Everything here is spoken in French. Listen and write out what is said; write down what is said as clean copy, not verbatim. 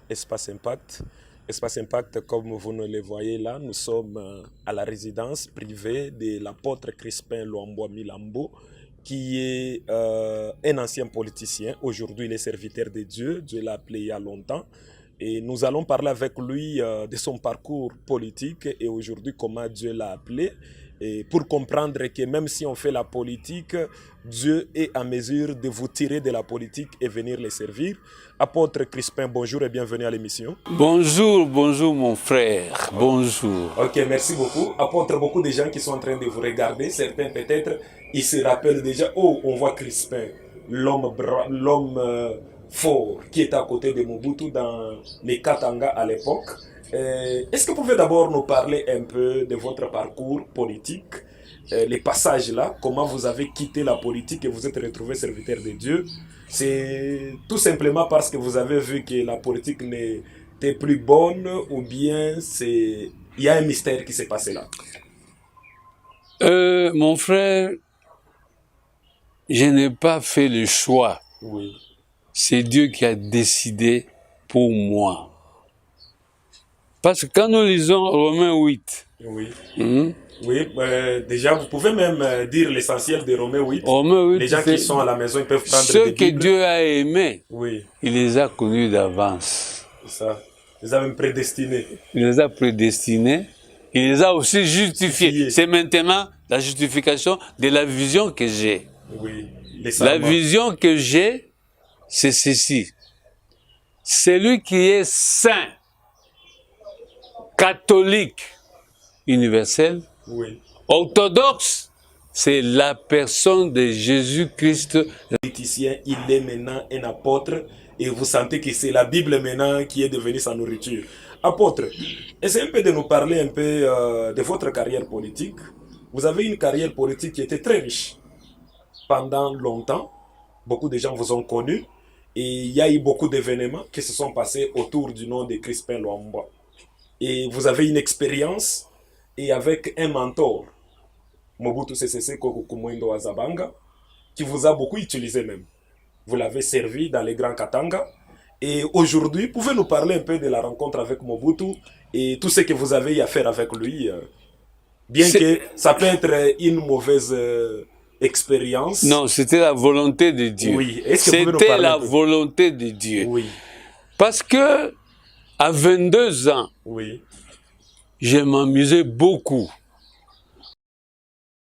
Espace Impact. Espace Impact, comme vous ne le voyez là, nous sommes à la résidence privée de l'apôtre Crispin Luambo Milambo, qui est un ancien politicien. Aujourd'hui, il est serviteur de Dieu. Dieu l'a appelé il y a longtemps. Et nous allons parler avec lui de son parcours politique et aujourd'hui comment Dieu l'a appelé. Et pour comprendre que même si on fait la politique, Dieu est à mesure de vous tirer de la politique et venir les servir. Apôtre Crispin, bonjour et bienvenue à l'émission. Bonjour, bonjour mon frère, bonjour. Ok, merci beaucoup. Apôtre, beaucoup de gens qui sont en train de vous regarder, certains peut-être, ils se rappellent déjà, oh, on voit Crispin, l'homme fort qui était à côté de Mobutu dans les Katanga à l'époque. Est-ce que vous pouvez d'abord nous parler un peu de votre parcours politique, les passages là, comment vous avez quitté la politique et vous êtes retrouvé serviteur de Dieu? C'est tout simplement parce que vous avez vu que la politique n'était plus bonne ou bien il y a un mystère qui s'est passé là? Mon frère, je n'ai pas fait le choix. Oui. C'est Dieu qui a décidé pour moi. Parce que quand nous lisons Romains 8, oui, oui, déjà vous pouvez même dire l'essentiel de Romains 8. Romains 8, les gens qui sont à la maison, ils peuvent prendre ceux des que Bibles. Dieu a aimés, Oui. Il les a connus d'avance. C'est ça. Il les a même prédestinés. Il les a prédestinés. Il les a aussi justifiés. C'est maintenant la justification de la vision que j'ai. Oui. La vision que j'ai, c'est ceci. Celui qui est saint, catholique, universel, oui, orthodoxe, c'est la personne de Jésus-Christ. Politicien, il est maintenant un apôtre et vous sentez que c'est la Bible maintenant qui est devenue sa nourriture. Apôtre, essayez un peu de nous parler un peu de votre carrière politique. Vous avez une carrière politique qui était très riche pendant longtemps. Beaucoup de gens vous ont connu et il y a eu beaucoup d'événements qui se sont passés autour du nom de Crispin Luambo. Et vous avez une expérience et avec un mentor, Mobutu Sese Seko Kukumwendo Azabanga, qui vous a beaucoup utilisé même. Vous l'avez servi dans les grands Katanga. Et aujourd'hui, pouvez nous parler un peu de la rencontre avec Mobutu et tout ce que vous avez eu à faire avec lui. Bien que ça peut être une mauvaise expérience. Non, c'était la volonté de Dieu. Oui. C'était la volonté de Dieu. Oui. Parce que à 22 ans, oui, je m'amusais beaucoup.